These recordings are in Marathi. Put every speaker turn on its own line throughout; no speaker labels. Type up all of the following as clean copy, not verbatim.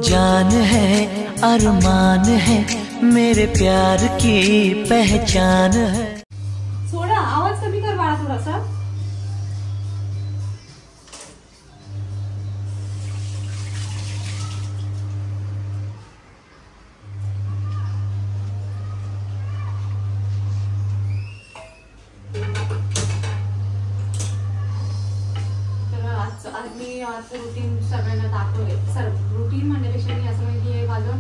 जान है अरमान है मेरे प्यार की पहचान है।
थोड़ा आवाज कमी कर बाळा थोडासा। आज मी रुटीन सगळ्यांना दाखवले। सर रुटीन म्हणण्यापेक्षा मी असं म्हणजे हे माझं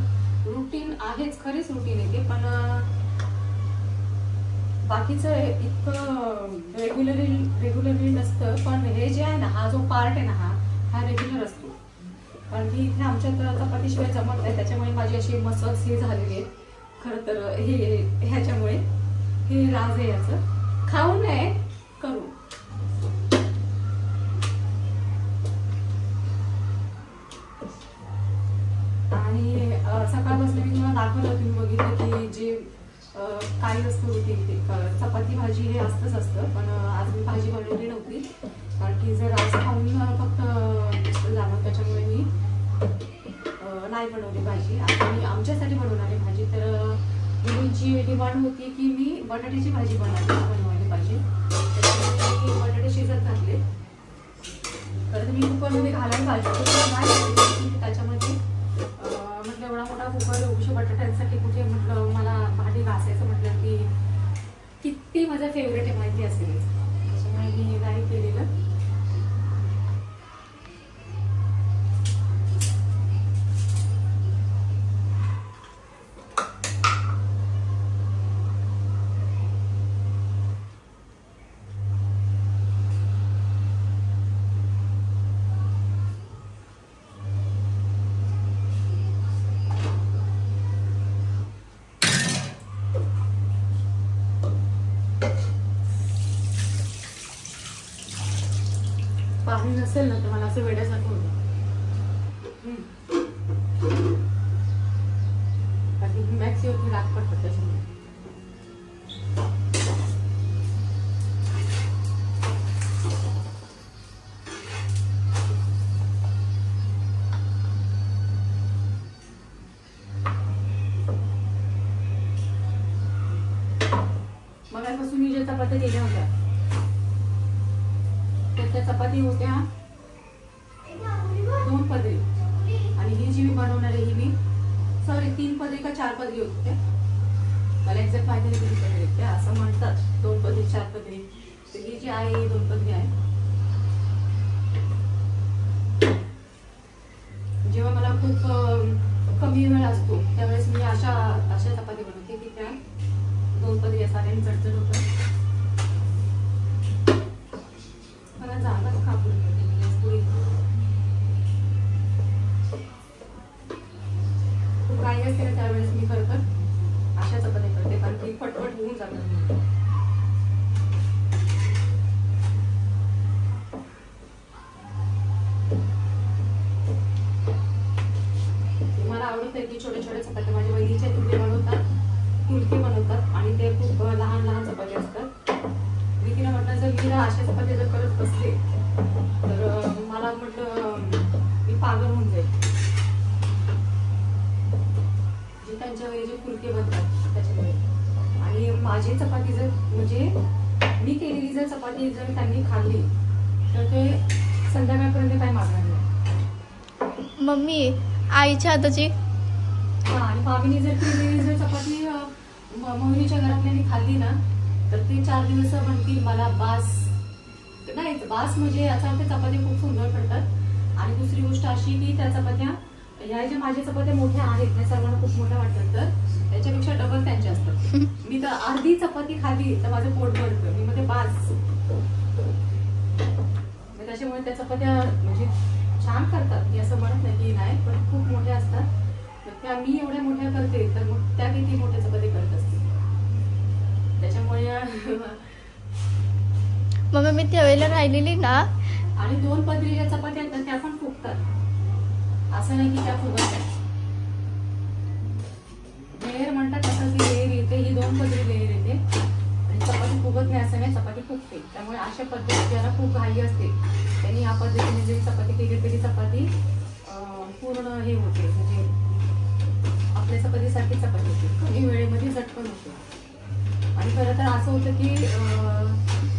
रुटीन आहेच, खरेच रुटीन आहे ते, पण बाकीचं इतकं रेग्युलरली नसतं। पण हे जे आहे ना, हा जो पार्ट आहे ना, हा रेग्युलर असतो। कारण की इथे आमच्यात चपातीशिवाय जमत नाही, त्याच्यामुळे माझी अशी मसल्स हे झालेली आहे। खरं तर हे ह्याच्यामुळे हे राज आहे याचं, खाऊन नाही करू। आणि सकाळपासून मी तुम्हाला दाखवलं, तुम्ही बघितलं की जे काही असतं रुटीन ते चपाती भाजी हे असतं। पण आज मी भाजी बनवली नव्हती, कारण की जर आज खाऊन फक्त जाणं, त्याच्यामुळे मी नाही बनवली भाजी। आता मी आमच्यासाठी बनवणार आहे भाजी। तर मुलींची डिमांड होती की मी बटाट्याची भाजी बनवायला पाहिजे, त्याच्यामुळे मी बटाटे शिजत घातले। तर मी कुकरमध्ये घालायला पाहिजे, त्याच्यामध्ये म्हटलं एवढा मोठा कुकर उशी बटाट्यांसाठी कुठे, म्हटलं मला भांडी घासायचं म्हटलं की किती माझं फेवरेट आहे माहिती असेल, त्याच्यामुळे मी नाही केलेलं। पाणी नसेल ना तर मला असं वेड्यासारखं होतं, कारण मॅक्सी होती राग पडतात त्याच्यामुळे। मगापासून मी ज्या चपात्या केल्या होत्या त्या चपाती होत्या 2 पदरी, आणि ही जी मी बनवणार आहे ही मी 3 पदरी का 4 पदरी होते, मला एक्झॅक्ट माहिती नाही किती पदरी आहेत त्या, असं म्हणतात 2 पदरी 4 पदरी। तर ही जी आहे ही 2 पदरी आहे। जेव्हा मला खूप कमी वेळ असतो त्यावेळेस मी अशा चपाती बनवते की त्या 2 पदरी असा आणि चटचट होतं। खूप काही असते ना त्यावेळेस मी खरं तर अशा चपात्या करते, कारण की पटपट होऊन जातात। मला आवडत आहे की छोट्या छोट्या चपात्या माझ्या बहिणीच्या तिकडे बनवतात, फुलके बनवतात, आणि ते खूप लहान लहान चपात्या असतात। मी तिला म्हटलं जर मी अशा चपात्या जर करत बसले तर मला म्हटलं मी पागल होऊन जाईल। जे त्यांच्या वेळी जे फुलके बनतात त्याच्यामुळे, आणि माझी चपाती जर म्हणजे मी केलेली जर चपाती जर त्यांनी खाल्ली तर ते संध्याकाळपर्यंत काय मागणार नाही।
मम्मी आईच्या हाताची
आणि मामीने जर केलेली जर चपाती मम्मीच्या घरातल्यानी खाल्ली ना तर ते 4 दिवस म्हणतील मला बास नाही। बास म्हणजे याचा अर्थ चपात्या खूप सुंदर पडतात। आणि दुसरी गोष्ट अशी की त्या चपात्या ह्या ज्या माझ्या चपात्या मोठ्या आहेत त्या सर्वांना खूप मोठ्या वाटतात, तर त्याच्यापेक्षा डबल त्यांच्या असतात। मी तर अर्धी चपाती खाली तर माझं पोट भरतं, मी मध्ये बास। त्याच्यामुळे त्या चपात्या म्हणजे छान करतात, मी असं म्हणत नाही की नाही, पण खूप मोठ्या असतात। त्या मी एवढ्या मोठ्या करते तर मग त्या किती मोठ्या चपाती करत असतील, त्याच्यामुळे
मम्मी मी त्यावेळेला राहिलेली ना,
आणि 2 पदरी ज्या चपात्या आहेत त्या पण फुगतात, असं नाही की त्या फुगत नाही। लेयर म्हणतात तसं की लेयर येते, ही 2 पदरी लेयर येते आणि चपाती फुगत नाही असं नाही, चपाती फुगते। त्यामुळे अशा पद्धतीत ज्याला खूप घाई असते त्यांनी या पद्धतीने जरी चपाती केली तरी चपाती पूर्ण हे होते, म्हणजे आपल्या चपातीसारखी चपाती होते, कमी वेळेमध्ये झटपट होते. आणि खरं तर असं होतं की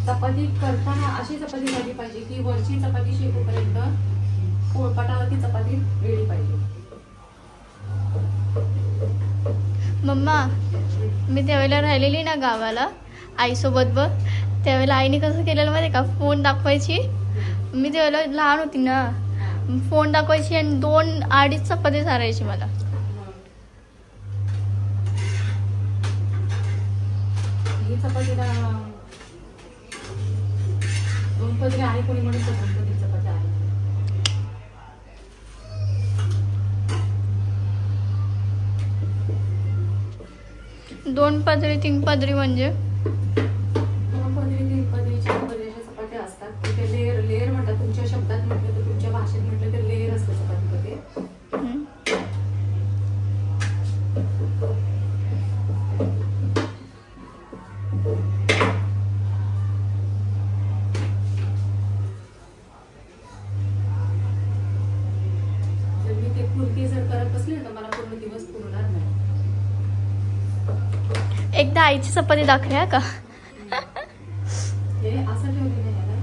चपाती करताना अशी चपाती झाली पाहिजे की वरची चपाती शेकोपर्यंत पोळपाटावरती चपाती रेडी पाहिजे.
मम्मा, मी त्यावेळेला राहिलेली ना गावाला आईसोबत बघ, त्यावेळेला आईने कसं केलेलं माहिती का, फोन दाखवायची. मी त्यावेळेला लहान होती ना, फोन दाखवायची आणि 2-2.5 चपाती सारायची मला.
ही चपातीला 2 पदरी आहे, कोणी म्हणून 2 पदरी चपाती आहे.
दोन पदरी 3 पदरी म्हणजे
2 पदरी 3 पदरी 4 पदरीच्या चपात्या असतात. ते लेअर लेअर म्हणतात, तुमच्या शब्दात म्हटलं तर, तुमच्या भाषेत म्हटलं तर लेअर असतं चपातीमध्ये. जर मी ते कुर्ती जर करत बसले तर मला पूर्ण दिवस पुरणार नाही.
एकदा आईची चपाती दाखवूया का?
हे असं ठेवली नाही याला.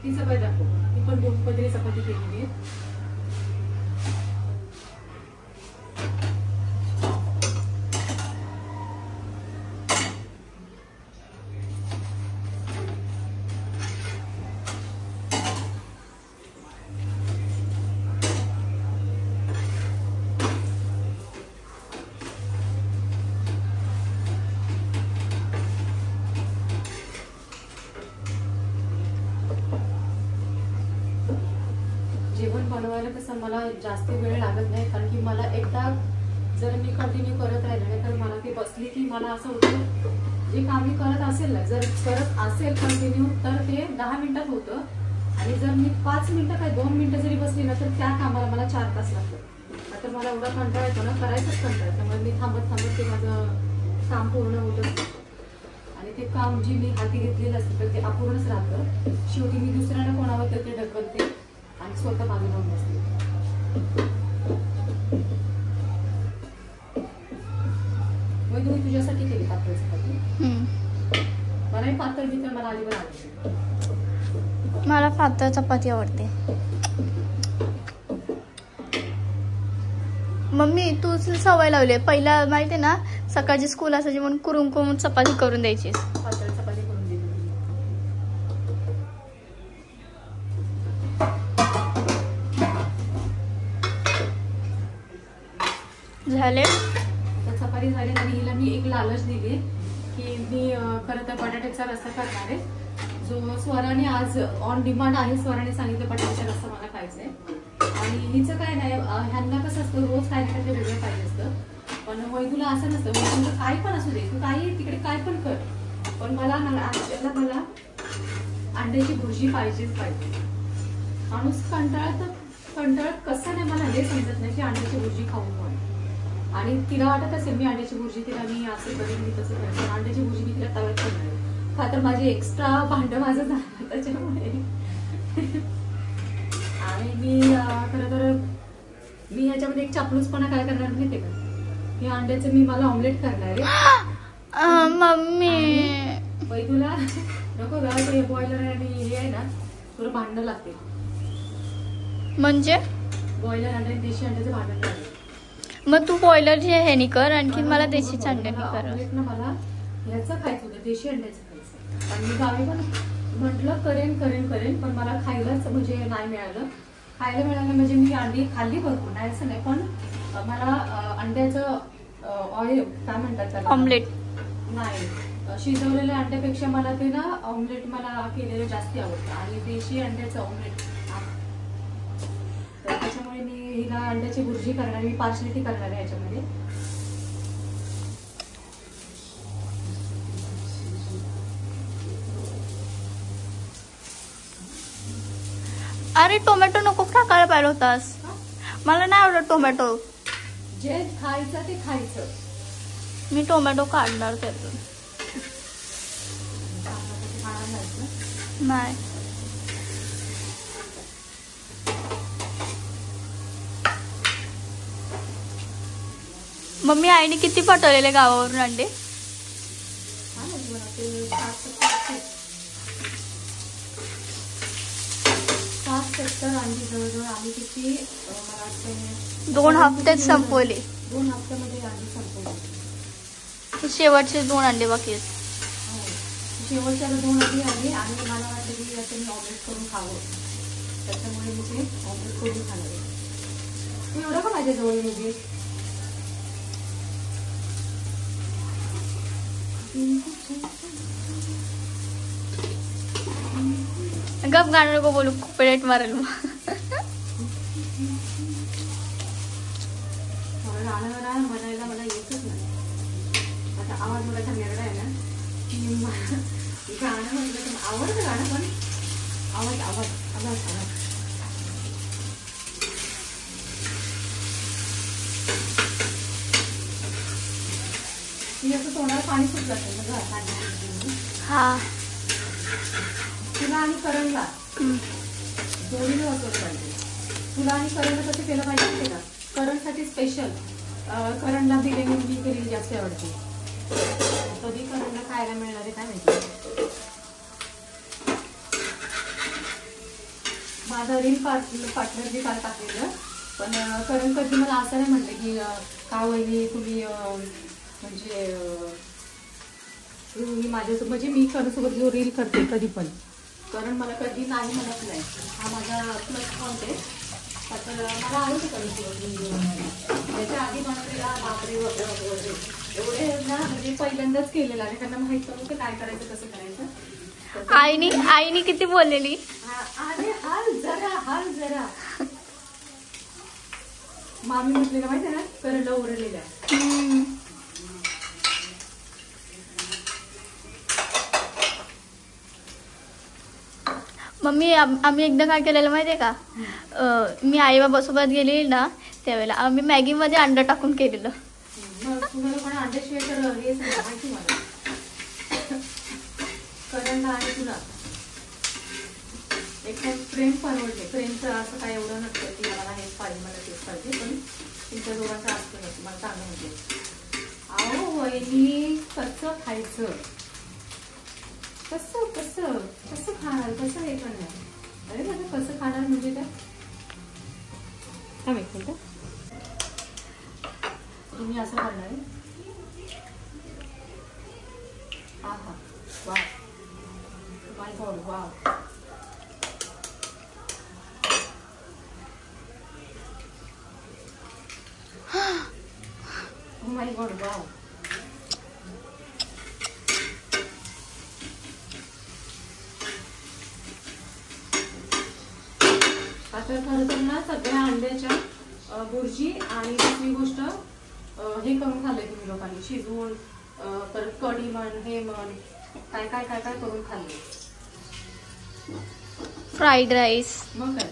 ती चपाती दाखव. ती पण 2 पदरी चपाती केलेली आहे. जेवण बनवायला कसं मला जास्त वेळ लागत नाही, कारण की मला एकदा जर मी कंटिन्यू करत राहिले नाही तर मला ती बसली की मला असं होतं, जे काम मी करत असेल ना, जर करत असेल कंटिन्यू तर ते 10 मिनिटात होतं. आणि जर मी 5 मिनिटं काय 2 मिनिटं जरी बसली ना तर त्या कामाला मला 4 तास लागतात. तर मला एवढा कंटाळा येतो ना, करायचंच कंटाळा. त्यामुळे मी थांबत थांबत ते माझं काम पूर्ण होत असतं. आणि ते काम जे मी हाती घेतलेलं असतं तर ते अपूर्णच राहतं. शेवटी मी दुसऱ्याला कोणावर तर ते ढकलते आणि स्वतः मागे जाऊन बसते. मग तुम्ही तुझ्यासाठी केली पातळ चपाती? मलाही पातळ बी तर मला अजिबात आवडते.
मला पातळ चपाती आवडते. मम्मी, तू सवय लावली पहिला माहिती ना, सकाळची स्कूल असायची म्हणून कुरुम चपाती करून द्यायची.
पातळ चपाती करून दिली
झाले.
तर चपाती झाली आणि हिला मी एक लालच दिली की मी खरं तर बटाट्याचा रस्सा करणार आहे, जो स्वराने आज ऑन डिमांड आहे. स्वराने सांगितलं बटाट्याचा रस्सा मला खायचा आहे. आणि हिचं काय नाही, ह्यांना कसं असतं रोज काय ना काहीतरी वेगळं पाहिजे असतं. पण वैदूला असं नसतं, वैदूला काही पण असू दे, तू काही तिकडे काय पण कर, पण मला अंड्याची भुर्जी पाहिजेच पाहिजे. माणूस कंटाळत कसं नाही मला हे समजत नाही की अंड्याची भुर्जी खाऊ म्हणून. आणि तिला वाटत असेल मी अंड्याची भुर्जी तिला मी असं करेन, मी तसं करेन. अंड्याची भुर्जी मी तिला तव्यात करणार आहे. का तर माझी एक्स्ट्रा भांडं माझं झालं त्याच्यामुळे. आणि मी खरं तर मी ह्याच्यामध्ये एक चापलूसपणा काय करणार माहितीये का, हे अंड्याचं मी मला ऑमलेट करणार आहे.
मम्मी
वैदूला नको ग, ते बॉयलर आणि हे आहे ना, थोडं भांडण लागते.
म्हणजे
बॉयलर अंडे देशी अंड्याचं भांडण लागते.
मग तू बॉयलरचे ह्यानी कर, आणखी मला देशी अंड्यानी कर.
ऑमलेट ना मला ह्याचं खायचं होतं, देशी अंड्याचं खायचं. आणि मी गावी पण म्हटलं करेन, पण मला खायलाच म्हणजे नाही मिळालं. खायला मिळालं म्हणजे मी अंडी खाल्ली भरपूर, नाही असं नाही, पण मला अंड्याचं ऑइल काय म्हणतात त्याला,
ऑमलेट
नाही, शिजवलेल्या अंड्यापेक्षा मला ते ना ऑमलेट मला केलेलं जास्ती आवडतं. आणि देशी अंड्याचं ऑमलेट, तर त्याच्यामुळे मी हिला अंड्याची भुर्जी करणार, मी पार्सलिटी करणार आहे ह्याच्यामध्ये.
अरे टोमॅटो नको टाकायला पाहिजे होतास, मला नाही आवडत टोमॅटो.
जे खायचं ते खायचं.
मी टोमॅटो काढणार त्यातून.
खाणार नाहीस ना?
नाही. मम्मी आईने किती पाठवलेले गावावरून अंडे?
हा ना, मला ते 7-70 अंडी जवळजवळ आम्ही किती मला वाटतं
2 हफ्त्यात संपवले.
2 हफ्त्यामध्ये अंडी संपवली.
शेवटचे 2 अंडे बाकी आहेत.
शेवटच्या 2 अंडी आली आणि मला वाटलं की असं मी ऑमलेट करून खावं, त्याच्यामुळे मी ते ऑमलेट करून खाल्ले. तू एवढं का माझ्याजवळ म्हणजे
गप गाणं नको बोलू, पेट मारेल मग.
गाणं म्हणायला मला येतच नाही. आता आवाज मला ठरलेला आहे ना की गाणं म्हटलं तर आवडतं गाणं, पण आवाज आवाज आवाज आवाज मी असं तोंडाला पाणी सुटलं असेल ना गं पाणी.
हा.
तुला आणि करणला जोडीने वापरलं पाहिजे. तुला आणि करणला कसं केलं पाहिजे माहिती का? करणसाठी स्पेशल करणला बिर्याणी मी केलेली जास्त आवडते. कधी करणला खायला मिळणार आहे काय माहिती. माझं रील पार्टनर जे काल टाकलेलं, पण करण कधी मला असं नाही म्हटलं की का वहिनी तुम्ही म्हणजे मी माझ्यासोबत म्हणजे मी करणसोबत जो रील करते कधी पण करण मला कधी नाही म्हणत नाही. हा माझा प्लस पॉईंट आहे. तर मला आवडते करणसोबत रील बनवायला. त्याच्या आधी बनवलेला बापरे वगैरे एवढे ना म्हणजे पहिल्यांदाच केलेला आणि त्यांना माहित नव्हतं काय करायचं कसं करायचं.
आईने किती बोललेली.
अरे हाल जरा मामी म्हटलेलं माहिती आहे ना करणला ओरडलेल्या.
मम्मी आम्ही एकदा काय केलेलं माहितीये का? मी आई बाबासोबत गेलेली ना त्यावेळेला आम्ही मॅगीमध्ये अंडा टाकून केलेलं.
तुम्हाला पण अंड्याशिवाय तर हे सगळं माहिती मला करणला आणि तुला एक प्रेम परवडले. प्रेमचं असं काय एवढं नसतं की मला हेच पाहिजे मला तेच पाहिजे, पण तुमच्या दोघांचं असतं नसतं. मला चांगलं म्हणजे अहो वहिनी कसं खायचं, कसं कसं कसं खाणार, कसं हे करणार. अरे माझं कसं खाणार म्हणजे काय एक मिनिट तुम्ही असं करणार आहे. हा हा वा माय गॉड वा. Oh my God, wow. आता खरं तर ना सगळ्या अंड्याच्या बुर्जी आणि दुसरी गोष्ट हे करून खाल्ले तुम्ही लोकांनी, शिजवून परत कढी म्हण हे म्हण काय काय काय काय करून खाल्ले.
फ्राईड राईस
मग काय.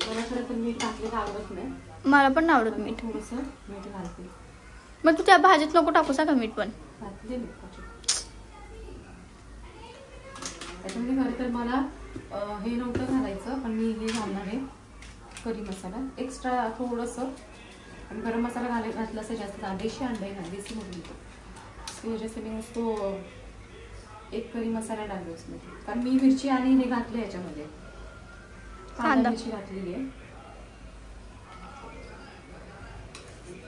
मला खरं तर मीठ टाकलेलं आवडत नाही.
मला पण नाही आवडत मीठ.
थोडंसं मीठ घालते.
मग तू त्या भाजीत नको टाकूसा का मीठ पण.
घातले मीठ त्याच्यामध्ये. खरं तर मला हे नव्हतं घालायचं, पण मी हे घालणार आहे करी मसाला एक्स्ट्रा थोडंसं. आणि गरम मसाला घातला असं जास्त. देशी अंडा आहे ना, देसी मुर्गी इसकी वजह से मैं उसको एक करी मसाला डालले उसमें. कारण मी मिरची आणि हे घातले याच्यामध्ये, कांदा मिरची घातलेली आहे.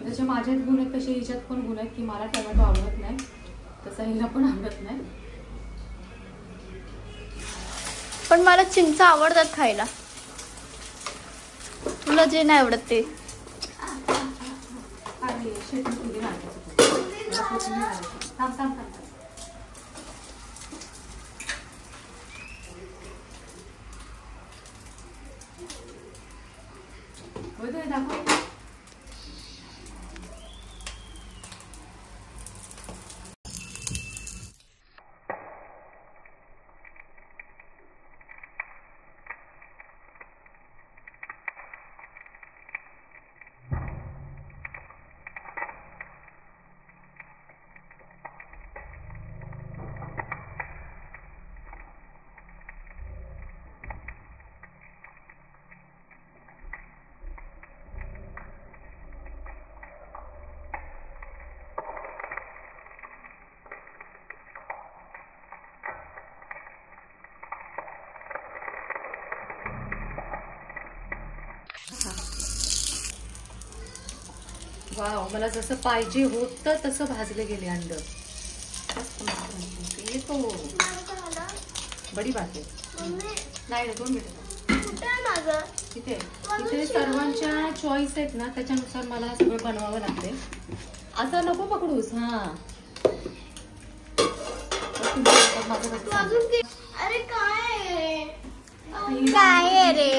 जसे माझ्यात गुण आहेत तसे हिच्यात पण गुण आहेत की मला टोमॅटो आवडत नाही, तसं हिला पण आवडत नाही.
पण मला चिंच आवडतात खायला. तुला जे नाही आवडत ते.
अरे शेती तुझी थांब थांब थांब. दाखव. वाव, मला जसं पाहिजे होतं तसं भाजले गेले अंड. ये तो बडी बात आहे. नाही 2 मिनिटं. इथे सर्वांच्या चॉईस आहेत ना, त्याच्यानुसार मला सगळं बनवावं लागते. असं नको पकडूस. हा
अरे काय रे.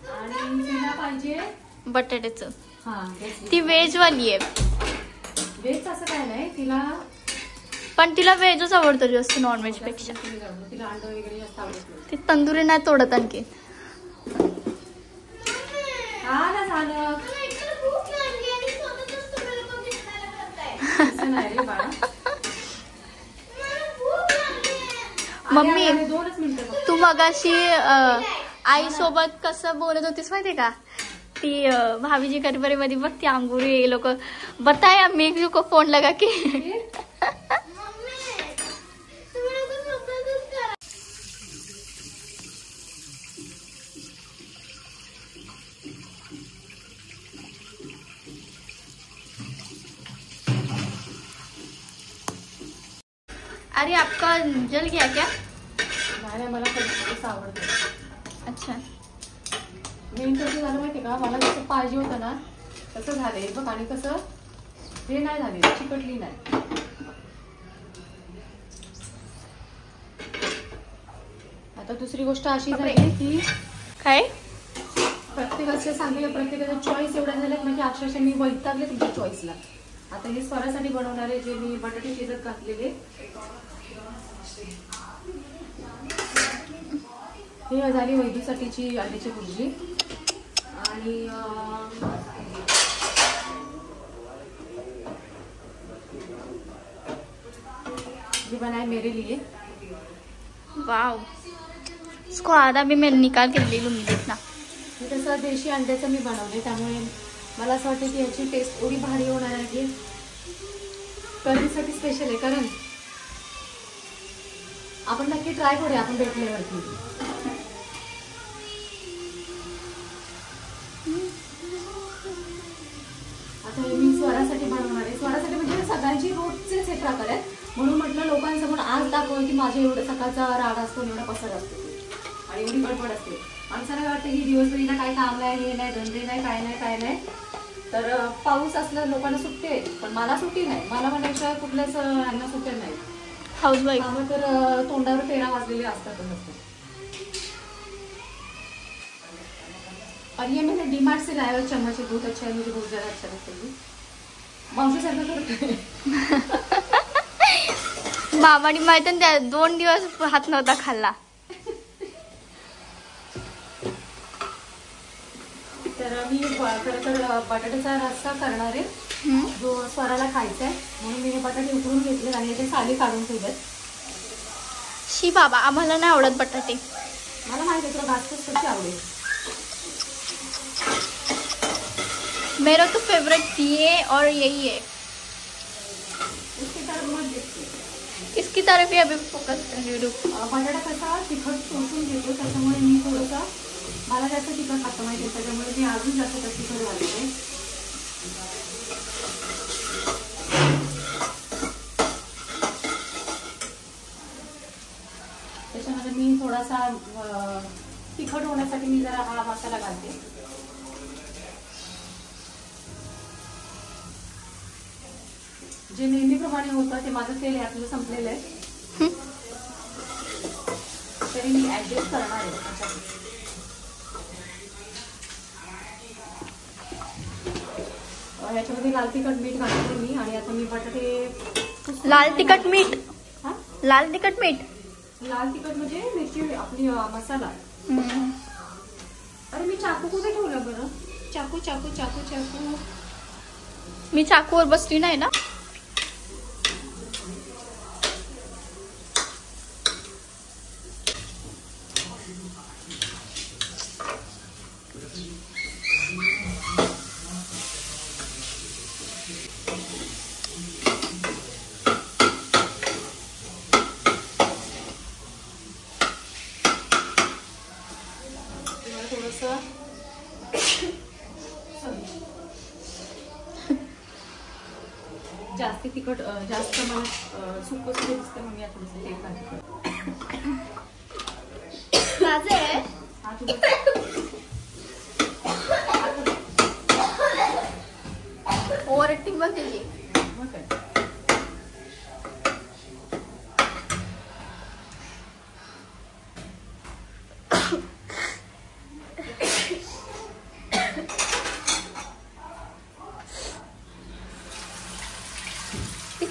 आणि तिला पाहिजे
बटाट्याचं.
हा
ती व्हेज वाली आहे.
व्हेज असं काय नाही तिला,
पण तिला व्हेजच आवडतं जास्त नॉनव्हेज पेक्षा.
तिला अंड वगैरे जास्त आवडत.
ती तंदुरी नाही तोडत आणखी.
हा ना झालं. नाही रे बाळा.
मम्मी
2च मिनिटं.
तू मगाशी आई सोबत कसं बोलत होतीस माहितीये का? ती भाभी जी करीबरी मध्ये बघ ती अंगूरी ये लोग बताया मेघ को फोन लगा के. अरे आपका जल गया क्या?
नाही मला कसं आवडतं.
अच्छा.
मेन कसं झालं माहितीये का, मला जसं पाहिजे होतं ना तसं झालंय बघ. आणि कसं हे नाही झाले, चिकटली नाही. आता दुसरी गोष्ट अशी झाली की
काय
प्रत्येकाचं सांगेल, प्रत्येकाचा चॉईस एवढ्या झाल्यात म्हणजे अक्षरशः मी वैतागले तुमच्या चॉईसला. आता हे स्वरासाठी बनवणारे जे मी बटाटे शिजत घातलेले, हे झाली वैदूसाठीची अंड्याची भुर्जी. आणि ये बनाए मेरे लिए.
वाव, इसको आधा भी मैं निकाल के ले लूंगी देखना.
हे तसं देशी अंड्याचं मी बनवले, त्यामुळे मला असं वाटतं की याची टेस्ट एवढी भारी होणार आहे की कधीसाठी स्पेशल आहे. कारण आपण नक्की ट्राय करूया आपण भेटल्यावरती. आता हे मी स्वरासाठी बनवणार आहे. स्वरासाठी म्हणजे सगळ्यांची रोजचेच हे प्रकार आहेत, म्हणून म्हटलं लोकांसमोर आज दाखव की माझ्या एवढं सकाळचा राड असतो, एवढा पसर असतो आणि एवढी गडबड असते. माणसाला वाटतं की दिवसभरीला काय काम नाही, हे नाही, धंदे नाही, काय नाही. तर पाऊस असलं लोकांना सुट्टी आहे, पण मला सुट्टी नाही. मला म्हणायचं कुठल्याच यांना सुट्ट्या नाही.
हाऊसवाईफ
कामं तर तोंडावर फेरा वाजलेले असतातच. और ये मैंने डीमार्ट से लाया हुआ चम्मच है, बहुत अच्छा है, मुझे बहुत ज़्यादा अच्छा लगता है. मावशी सारखं करते.
मामाने माहिती ना त्या 2 दिवस हात नव्हता खाल्ला.
तर मी खरं तर बटाट्याचा रस्सा करणार आहे, जो स्वराला खायचा आहे. म्हणून मी हे बटाटे उकळून घेतले आणि याचे साली काढून ठेवलेत.
शी बाबा, आम्हाला नाही आवडत बटाटे.
मला माहिती आहे तुला घासच कशी आवडेल.
मेरा तो फेवरेट ये और यही है.
इसकी तरफ मत देखते.
इसकी तरफ ही अभी फोकस कर रही हूँ.
बटाटा कसा तिखट शोषून घेतो, त्याच्यामुळे मी थोडंसं, मला जास्त तिखट खातं माहिती आहे, त्याच्यामुळे मी अजून जास्त तिखट घालते. त्याच्यामध्ये मी थोडासा तिखट होण्यासाठी मी जरा हा मसाला घालते. जे नेहमीप्रमाणे होतं ते माझं तेल यातलं संपलेलं आहे, तरी मी ऍडजस्ट करणार आहे. याच्यामध्ये लाल तिखट मीठ घातलं मी. आणि आता मी बटाटे.
लाल तिखट मीठ?
हा,
लाल तिखट मीठ.
लाल तिखट म्हणजे मिरची आपली मसाला. अरे मी चाकू कुठे ठेवलं बरं? चाकू चाकू चाकू चाकू.
मी चाकूवर बसली नाही ना.
जास्त तिखट जास्त मला सुकं सुकं दिसतं म्हणून मी थोडंसं तेल घालते.
माझं आहे
हा तुझं
ओव्हर ऍक्टिंग बघ त्याची.
मग काय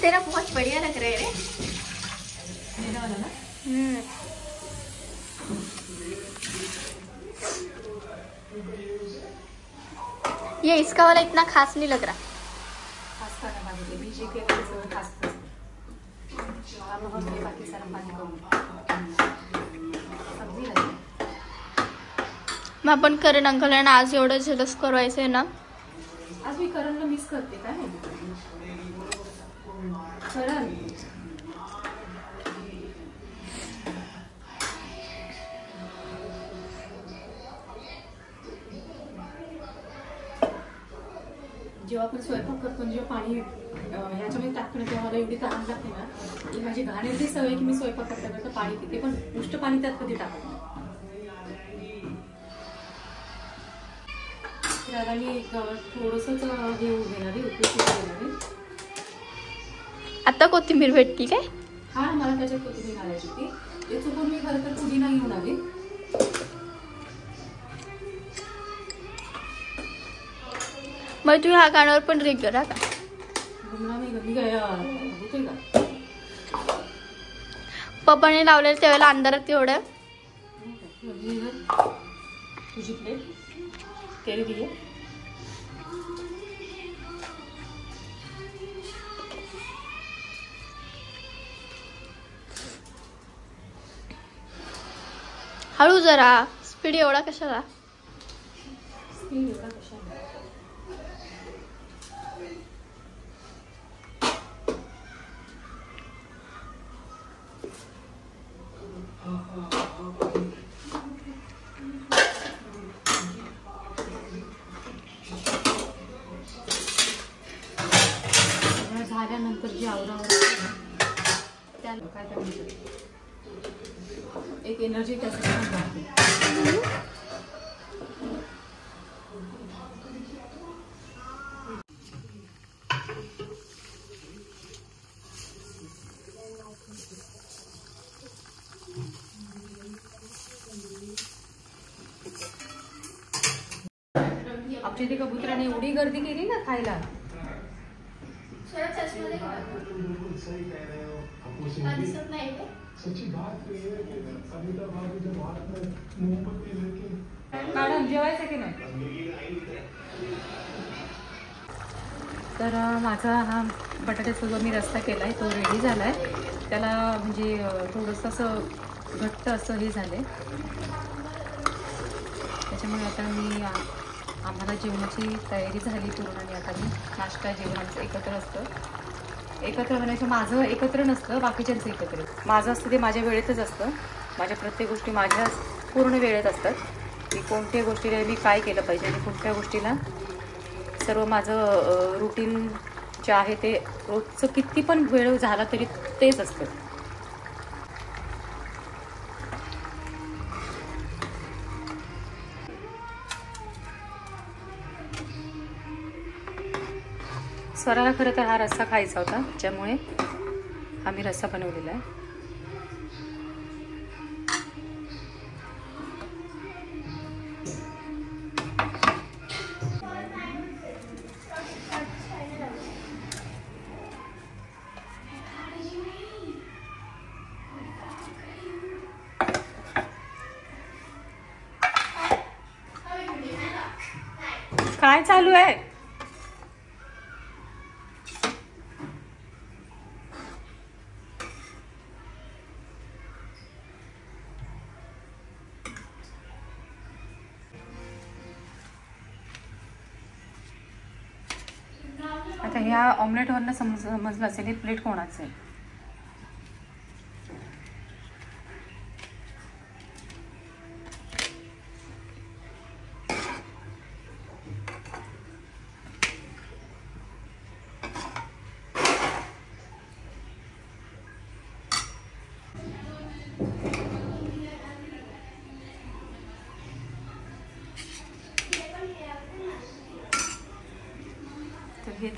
तेरा बहुत बढ़िया लग रहा है रे.
मेरा वाला ना.
ये इसका वाला इतना खास नहीं लग रहा.
खास खाना पाहिजे मी जे केलं ते सगळं खास करते. बाकी सारं पाणी करून सब्जी लागते.
मग आपण करण अंकलांना आज एवढं झलस करवायचं आहे ना.
आज मी करणला मिस करते काय नाही. करण जेव्हा आपण स्वयंपाक करतो जेव्हा पाणी ह्याच्यामध्ये टाकणं तेव्हा मला एवढी तहान लागते ना की माझी घाण्याची सवय की मी स्वयंपाक करता पाणी पिते पण नुसतं पाणी त्यात कधी टाकत नाही. त्याला मी थोडंसंच हे घेणार आहे उपयोग घेणार आहे.
आता कोथिंबीर भेटती काय.
हा मला त्याच्यात कोथिंबीर घालायची होती. ते चुकून मी खरं तर पुदिना घेऊन आले.
मग तुम्ही ह्या गाण्यावर पण रिंग करा का.
मी काय होतोय का
पप्पाने लावलेलं त्यावेळेला अंधारात तेवढं.
तुझी प्लेट केली दिली.
हळू जरा स्पीड एवढा कशाला.
स्पीड एवढा कशाला. झाल्यानंतर जी आवरावर त्याला काय करायचं एक एनर्जी त्यासाठी आमच्या इथे कबुतराने एवढी गर्दी केली ना खायला. मॅडम जेवायचं की नाही. तर माझा हा बटाट्याचा जो मी रस्सा केलाय तो रेडी झालाय. त्याला म्हणजे थोडंसं असं घट्ट असं हे झालंय. त्याच्यामुळे आता मी आम्हाला जेवणाची तयारी झाली पूर्ण आणि आता मी नाश्ता जेवण आमचं एकत्र असतं. एकत्र म्हणायचं माझं एकत्र नसतं बाकीच्यांचं एकत्र. माझं असतं ते माझ्या वेळेतच असतं. माझ्या प्रत्येक गोष्टी माझ्या पूर्ण वेळेत असतात की कोणत्या गोष्टीला मी काय केलं पाहिजे आणि कोणत्या गोष्टीला सर्व माझं रुटीन जे आहे ते रोजचं किती पण वेळ झाला तरी तेच असतं. स्वराला खरं तर हा रस्सा खायचा होता त्यामुळे आम्ही रस्सा बनवलेला आहे. काय चालू आहे. आता ह्या ऑमलेटवरनं समजलं असेल हे प्लेट कोणाचं आहे.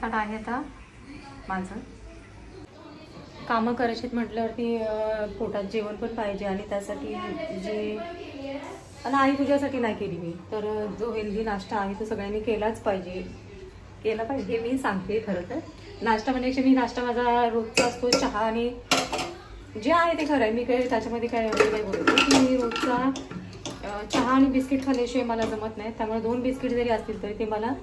ताट आहे आता माझं. कामं करायची म्हटल्यावरती पोटात जेवण पण पाहिजे आणि त्यासाठी जे आणि आई तुझ्यासाठी नाही केली मी, तर जो हेल्दी नाश्ता आहे तो सगळ्यांनी केला पाहिजे मी सांगते. खरं तर नाश्ता म्हणजे मी नाश्ता माझा रोजचा असतो चहा आणि जे आहे ते खरं आहे. मी काही त्याच्यामध्ये काय बोलतो की मी रोजचा चहा आणि बिस्किट खाल्ल्याशिवाय मला जमत नाही. त्यामुळे 2 बिस्किट जरी असतील तरी ते मला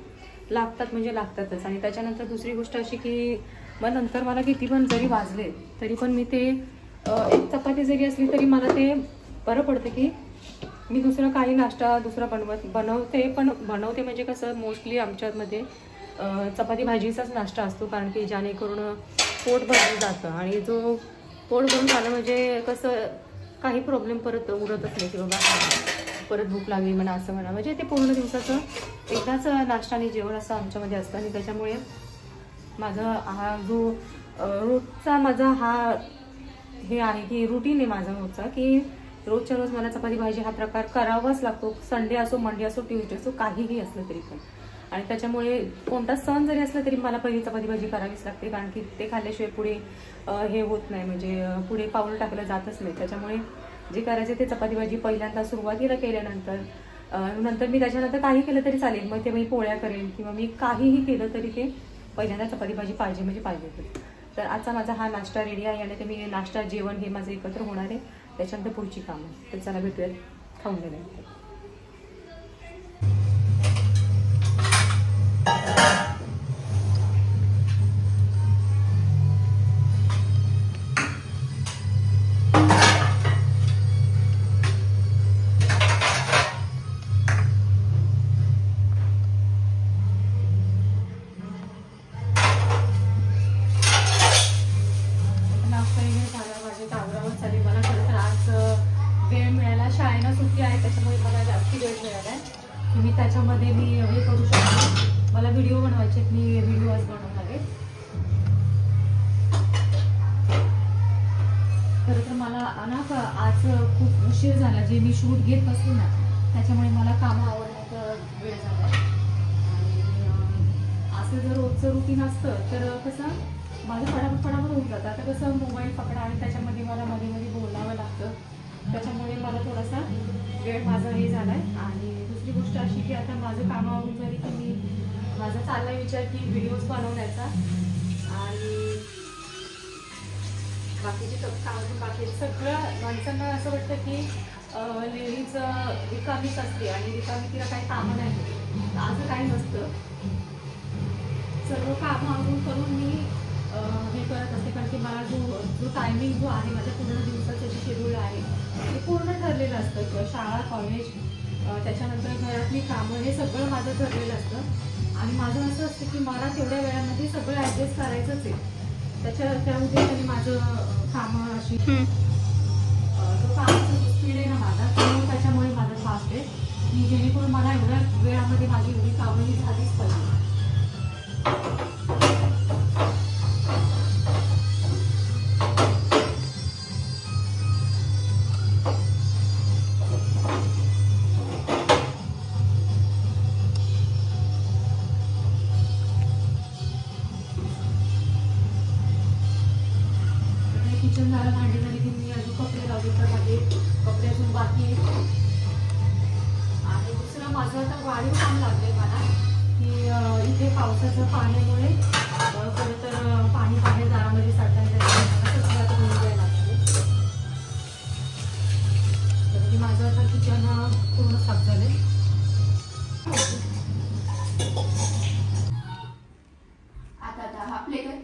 लागतात म्हणजे लागतातच. आणि त्याच्यानंतर दुसरी गोष्ट अशी की मग नंतर मला किती पण जरी वाजले तरी पण मी ते एक चपाती जरी असली तरी मला ते बरं पडतं की मी दुसरं काही नाश्ता दुसरा बनवते म्हणजे कसं मोस्टली आमच्यामध्ये चपाती भाजीचाच नाश्ता असतो. कारण की जेणेकरून पोट भरून जातं आणि जो पोट भरून झालं म्हणजे कसं काही प्रॉब्लेम परत उरतच नाही की बाबा परत भूक लागली म्हणा असं म्हणा. म्हणजे ते पूर्ण दिवसाचं एकदाच नाश्ता आणि जेवण असं आमच्यामध्ये असतं. आणि त्याच्यामुळे माझा हा जो रोजचा माझा हा हे आहे की रुटीन आहे माझा रोजचा की रोजच्या रोज मला चपाती भाजी हा प्रकार करावाच लागतो. संडे असो, मंडे असो, ट्यूजडे असो, काहीही असलं तरी पण. आणि त्याच्यामुळे कोणता सण जरी असला तरी मला पहिली चपाती भाजी करावीच लागते. कारण की ते खाल्ल्याशिवाय पुढे हे होत नाही, म्हणजे पुढे पाऊल टाकलं जातच नाही. त्याच्यामुळे जे करायचे ते चपाती भाजी पहिल्यांदा सुरुवातीला केल्यानंतर नंतर मी त्याच्यानंतर काही केलं तरी चालेल. मग ते मी पोळ्या करेन किंवा मी काहीही केलं तरी ते पहिल्यांदा चपाती भाजी पाहिजे म्हणजे पाहिजे. तर आजचा माझा हा नाश्ता रेडी आहे आणि ते मी नाश्ता जेवण हे माझं एकत्र होणार आहे. त्याच्यानंतर पुढची कामं. तर चला भेटूयात खाऊन गेल्यानंतर. शाळेला सुट्टी आहे त्याच्यामुळे मला जास्त वेळ मिळाला आहे. मी त्याच्यामध्ये मी हे करू शकते. मला व्हिडिओ बनवायचे, मी व्हिडिओ आज बनवणार आहे. खरं तर मला ना आज खूप उशीर झाला. जे मी शूट घेत बसले ना त्याच्यामुळे मला कामं आवडण्याचा वेळ झाला. आणि असं जर रोजचं रुटीन असतं तर कसं माझं फटाफट होऊन जातं. आता कसं मोबाईल पकडा आणि त्याच्यामध्ये मला मध्ये मध्ये बोलावं लागतं. त्याच्यामुळे मला थोडासा वेळ माझा हे झाला आहे. आणि दुसरी गोष्ट अशी की आता माझं कामावरून झाली की मी माझा चाललाय विचार की व्हिडिओज बनवण्याचा आणि बाकीची कामं बाकी सगळं माणसांना असं वाटतं की लेडीज रिकामीच असते आणि रिकामी तिला काही कामं नाही. असं काही नसतं. सर्व कामं आवरून करून मी हे करत असते. कारण की मला जो टायमिंग जो आहे माझ्या पूर्ण दिवसाचं जे शेड्यूल आहे ते पूर्ण ठरलेलं असतं. किंवा शाळा, कॉलेज, त्याच्यानंतर घरातली कामं हे सगळं माझं ठरलेलं असतं. आणि माझं असं असतं की मला तेवढ्या वेळामध्ये सगळं ॲडजस्ट करायचंच आहे. त्या उद्देशाने माझं कामं अशी जो कामाचा जो स्पीड आहे ना माझा त्याच्यामुळे माझं फास्ट आहे की जेणेकरून मला एवढ्या वेळामध्ये माझी एवढी कामं ही झालीच पाहिजे. किचन झालं, भांडी झाली की मी अजून कपडे लावले तर माझे कपडे अजून बाकी आहेत. आणि दुसरं माझं आता वाढीव काम लागले मला की इथे पावसाच्या पाण्यामुळे खरं तर पाणी बाहेर दारामध्ये साठवण्याचं आता घेऊन जायला लागते. तर माझं आता किचन पूर्ण साफ झाले. आता हा प्लेट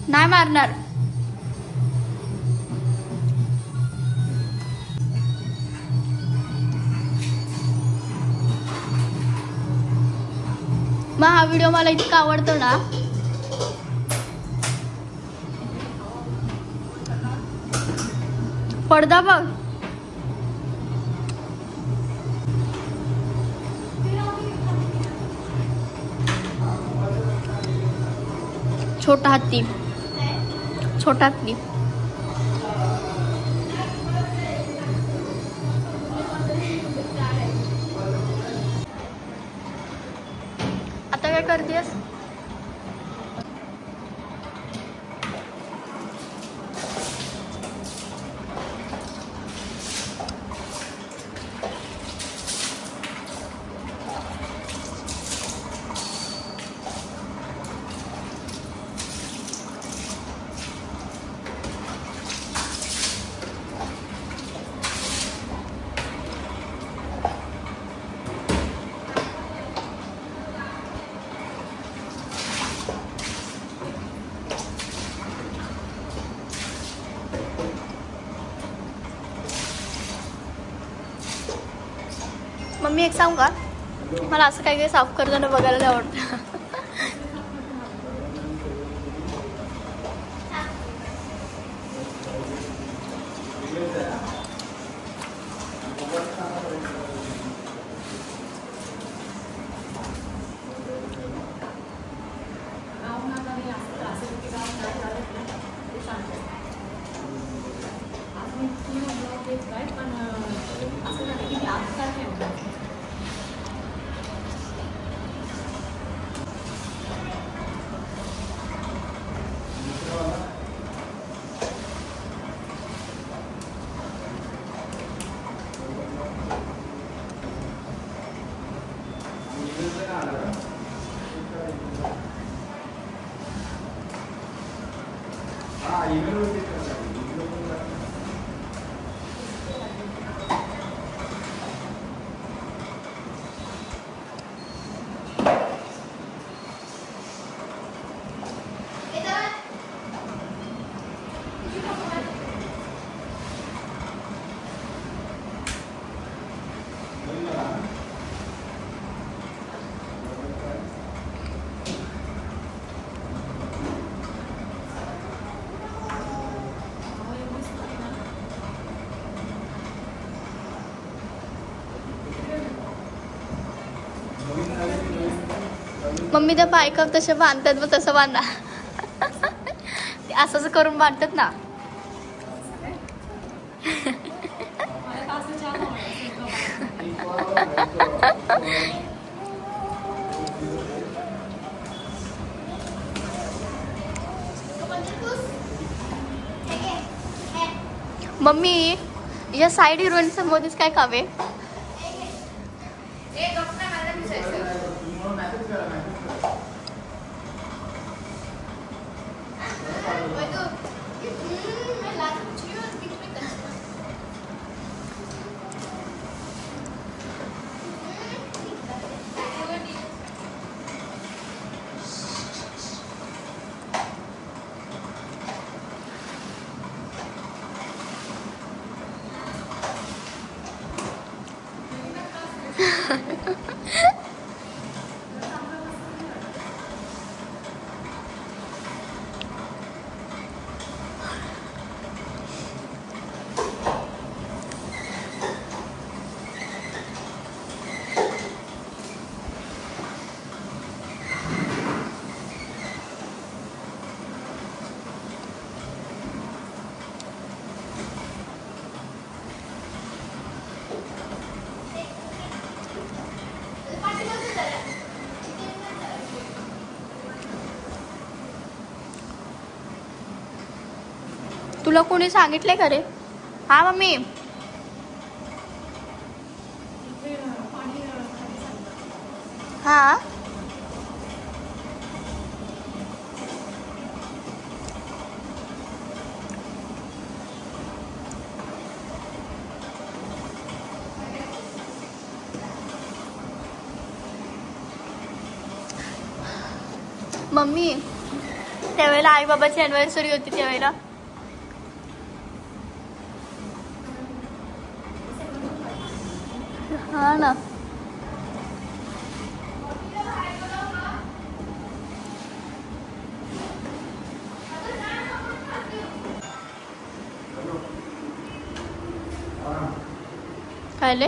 नाही मारणार. मग हा व्हिडिओ मला इतका आवडतो ना. पडदा बघ. छोटा हत्ती. छोटा हत्ती. आता काय करतेस? मम्मी एक सांगू का, मला असं काही काही साफ करताना बघायला आवडतं. मम्मी त्या बायका तसे बांधतात, मग तसं बांधा. असंच करून बांधतात ना. मम्मी या साईड हिरोईन समोरच काय कावे? तुला कोणी सांगितलंय का रे? हा मम्मी. हा मम्मी, त्यावेळेला आई बाबाची अॅनिव्हर्सरी होती त्यावेळेला. हा ना. खायले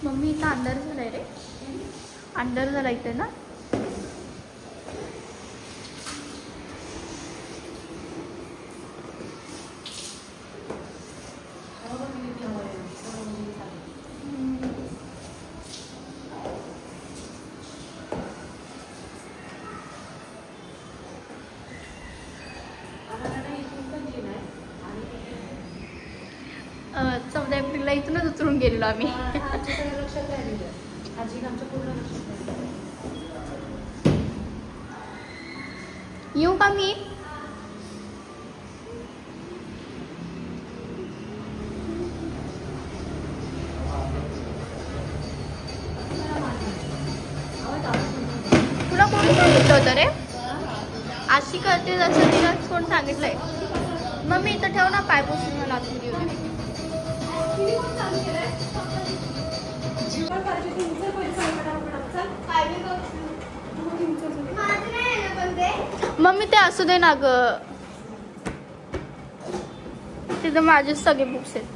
मम्मी इथं अंधार झालाय रे अंधार झाला इथे ना चौदा एप्रिलला इथूनच उतरून गेलेलो आम्ही
लक्षात राहिलेलं आजी आमच्या पूर्ण लक्षात राहिलेलं
येऊ का मी तुला कोणी सांगितलं होतं रे अशी करते जसं तिला कोण सांगितलंय मग मी इथं ठेव ना पाय पुसून मला आतून घेऊ दे मम्मी ते असू दे ना ग तिथं माझे सगळे बुक्स आहेत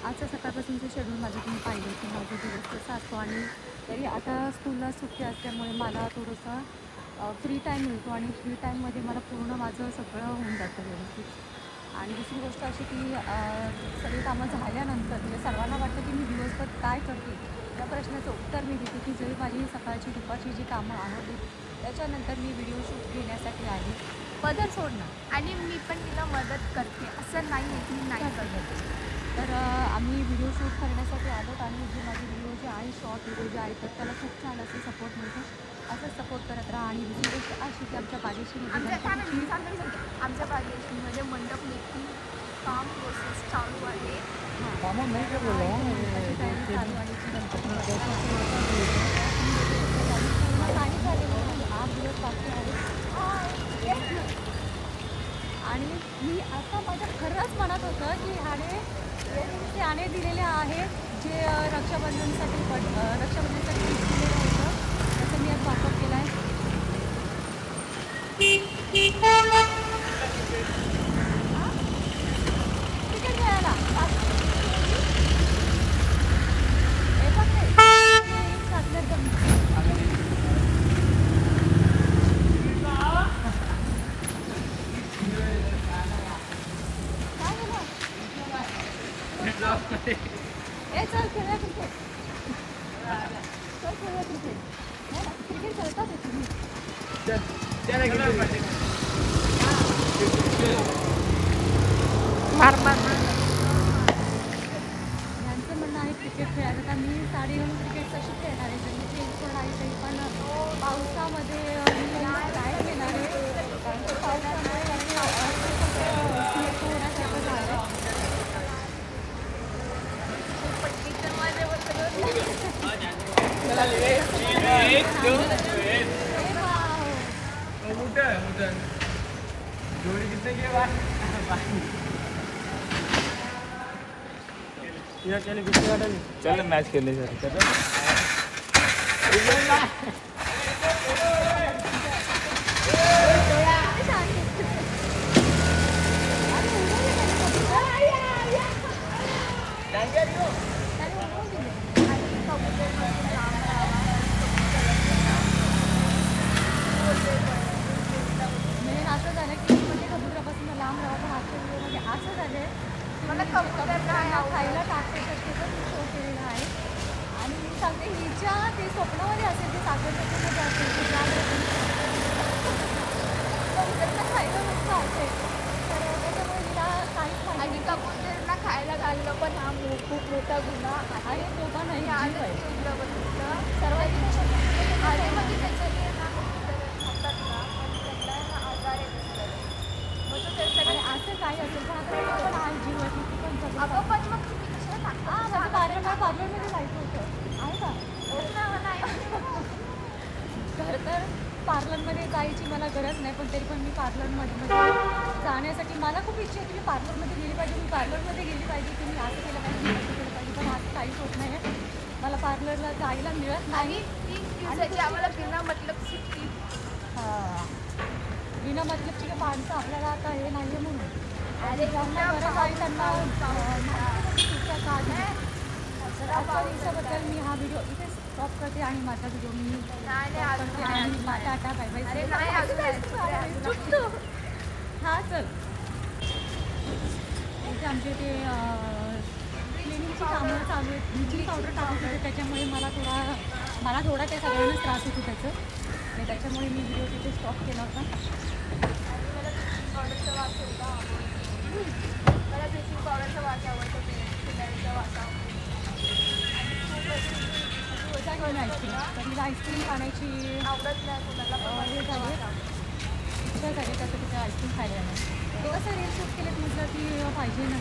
आजचं सकाळपासूनचं शेड्यूल माझं तुम्ही पाहिलं की माझा दिवस कसा असतो आणि तरी आता स्कूलला सुट्टी असल्यामुळे मला थोडंसं फ्री टाईम मिळतो आणि फ्री टाईममध्ये मला पूर्ण माझं सगळं होऊन जातं व्यवस्थित। आणि दुसरी गोष्ट अशी की सगळी कामं झाल्यानंतर म्हणजे सर्वांना वाटतं की मी दिवसभर काय करते, त्या प्रश्नाचं उत्तर मी देते की जरी माझी सकाळची दुपारची जी कामं आवडली त्याच्यानंतर मी व्हिडिओ शूट घेण्यासाठी आली, पदर सोडणं
आणि मी पण तिला मदत करते, असं नाही आहे की मी नाही करत।
तर आम्ही व्हिडिओ शूट करण्यासाठी आलो आणि जे माझे व्हिडिओ जे आहे शॉर्ट व्हिडिओ जे आहेत तर त्याला खूप छान असं सपोर्ट मिळतो, असंच सपोर्ट करत राहा। आणि दुसरी गोष्ट अशी की आमच्या
आमच्या बागेश्रीमध्ये मंडप लेखी काम प्रोसेस चालू आहे।
चालू आणि चालू आणि पाणी झालेलं 8 दिवस बाकी आहे। आणि मी आता माझ्या खरंच म्हणत होतं की ह्याने दिलेले आहे जे रक्षाबंधनसाठी दिलेलं होतं त्याचं मी आज वापर केला आहे। तिकीट मिळाला हे पण ए चल खेळूया क्रिकेट, चल खेळूया क्रिकेट, क्रिकेट खेळतात तुम्ही यांचं म्हणणं आहे क्रिकेट खेळायचं का मी साडी घेऊन क्रिकेट कशी खेळणार आहे, जरी चेंज पण आहे तरी पण पावसामध्ये मी काय घेणार आहे कारण पावसामुळे होण्यासारखं झालं।
चल मैच खेलने सर
असं झालं की म्हणजे कबुतरापासून लांब राहावं, पण आजच्या व्हिडिओमध्ये असं झालं मला कबुतरांना खायला टाकते तर शो केलेला आहे। आणि मी सांगते हिच्या ते स्वप्नामध्ये असेल ते साखरमध्ये असेल ते कबुतरांना खायला मस्त असेल तर त्याच्यामुळे हिला काहीच माहिती
आणि कबूतरांना खायला घालणं पण हा खूप मोठा गुन्हा
आहे, मोठा नाही
आणि
जीव आहे।
सर्वात आणि मग त्याच्याने ना खातात ना पण त्यांना आजार येत मग तो त्याच्याने
आणि असं काही असेल पण आता पण आहे जीव आहे किती पण सगळं
अगं पण मग तुम्ही कशाला टाकता?
पार्लरमध्ये जायचं होतं आहे का? खरं तर पार्लरमध्ये जायची मला गरज नाही, पण तरी पण मी पार्लरमध्ये जाण्यासाठी मला खूप इच्छा आहे की मी पार्लरमध्ये गेली पाहिजे, मी पार्लरमध्ये गेली पाहिजे की मी असं केलं पाहिजे, मी असं केलं पाहिजे, पण असं काहीच होत नाही आहे। मला पार्लरला जायला मिळत नाही
आणि 3 दिवसाची आम्हाला बिना मतलब सुट्टी।
बिना मतलबची माणसं आपल्याला आता हे नाही आहे म्हणून अरे ज्यांना गरज आहे त्यांना हिच्याबद्दल मी हा व्हिडिओ इथे स्टॉप करते आणि माझा व्हिडिओ मी करते आणि टाटा बाय बाय। हां चल इथे आमचे ते क्लिनिंगची कामं चालू आहेत, ब्लिचिंग पावडर टाकत होते त्याच्यामुळे मला थोडा त्या सगळ्यांनाच त्रास होतो त्याचं, आणि त्याच्यामुळे मी व्हिडिओ तिथे स्टॉप केला होता।
मला ब्लिचिंग पावडरचा वास आवडतो, फिनाईलचा वास आवडतो।
घेऊन आईस्क्रीम तर तिला आईस्क्रीम खाण्याची
आवडत नाही कोणाला पण
हे झाली इच्छा झाली त्याचं तिथे आईस्क्रीम खायला नाही। ते कसं रील शूट केलेत म्हटलं की पाहिजे ना।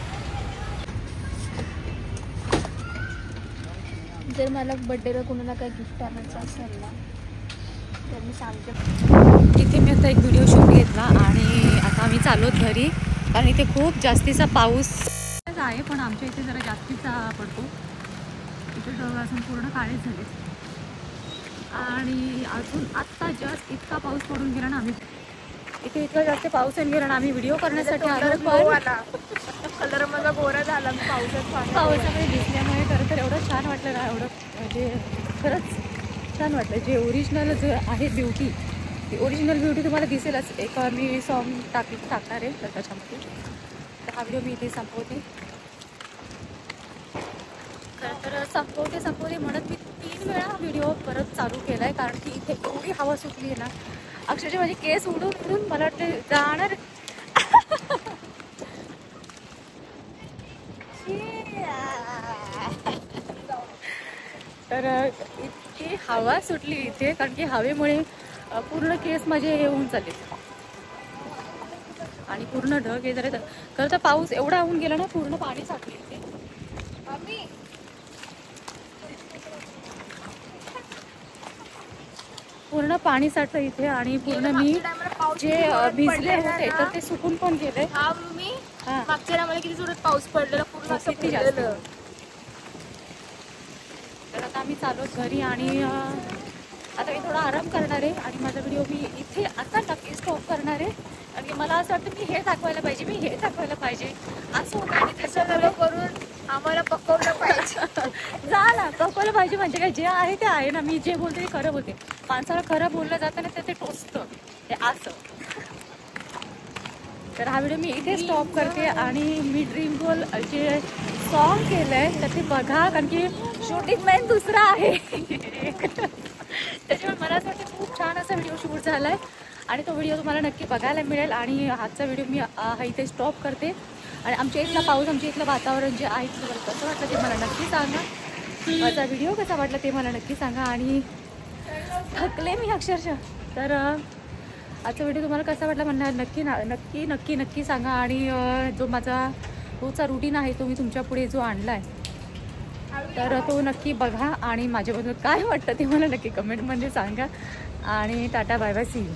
जर मला बड्डेला कोणाला काही गिफ्ट आणायचं असेल ना तर मी सांगते।
इथे मी आता एक व्हिडिओ शूट घेतला आणि आता आम्ही चाललो घरी, कारण इथे खूप जास्तीचा पाऊस आहे, पण आमच्या इथे जरा जास्तीचा पडतो. इथे ढग अजून पूर्ण काळेच झाले आणि अजून आत्ता जस्ट इतका पाऊस पडून गेला ना. आम्ही इथे इतका जास्त पाऊस येऊन गेला ना, आम्ही व्हिडिओ करण्यासाठी आलो
कलर माझा गोरा झाला
पावसामध्ये दिसल्यामुळे. खरं तर एवढं छान वाटलं ना, एवढं म्हणजे खरंच छान वाटलं. जे ओरिजिनल जे आहे ब्युटी, ती ओरिजिनल ब्युटी तुम्हाला दिसेलच. एक मी सॉन्ग टाकणार आहे तर त्याच्यामध्ये. तर हा व्हिडिओ मी इथे संपवते. खरं तर संपवते म्हणत मी 3 वेळा व्हिडिओ परत चालू केला आहे, कारण की इथे एवढी हवा सुटली आहे ना, अक्षरशः माझे केस उडून मला वाटते जाणार. तर इतकी हवा सुटली इथे, कारण की हवेमुळे पूर्ण केस माझे हे होऊन चालले आणि पूर्ण ढग हे जरा. खरं तर पाऊस एवढा होऊन गेला ना, पूर्ण पाणी साठले इथे. पूर्ण पाणी साठलं इथे आणि पूर्ण मी जे भिजले होते तर ते सुकून पण गेले.
मागच्या टायमाला किती जोरात पाऊस पडलेला, पूर्ण
किती जास्त. तर आता आम्ही चालू घरी आणि आता मी थोडा आराम करणार आहे आणि माझा व्हिडिओ मी इथे आता नक्की स्टॉप करणार आहे. आणि मला असं वाटतं मी हे दाखवायला पाहिजे असं होतं. आणि त्याच्यामुळे
करून आम्हाला पकवलं पाहिजे.
झाला पकवलं पाहिजे म्हणजे काय, जे आहे ते आहे ना. मी जे बोलते ते खरं बोलते. माणसाला खरं बोललं जातं ना तर ते टोचतं, ते असं. तर हा व्हिडिओ मी इथे स्टॉप करते आणि मी ड्रीम गोल जे सॉन्ग केलंय तर ते बघा, कारण की शूटिंग मॅन दुसरा आहे. त्याच्यामुळे मला असं वाटतं खूप छान असा व्हिडिओ शूट झालाय आणि तो व्हिडिओ तुम्हाला नक्की बघायला मिळेल. आणि आजचा व्हिडिओ मी इथे स्टॉप करते. आणि आमच्या इथला पाऊस, आमच्या इथलं वातावरण जे आहे तुम्हाला कसं वाटलं ते मला नक्की सांगा. माझा व्हिडिओ कसा वाटला ते मला नक्की सांगा. आणि थकले मी अक्षरशः. तर आजचा व्हिडिओ तुम्हाला कसा वाटला म्हणणार नक्की नक्की नक्की नक्की सांगा. आणि जो माझा रोजचा रुटीन आहे तो मी तुमच्या पुढे जो आणला आहे तर तो नक्की बघा आणि माझ्याबद्दल काय वाटतं ते मला नक्की कमेंटमध्ये सांगा. आणि tata bye bye, see you.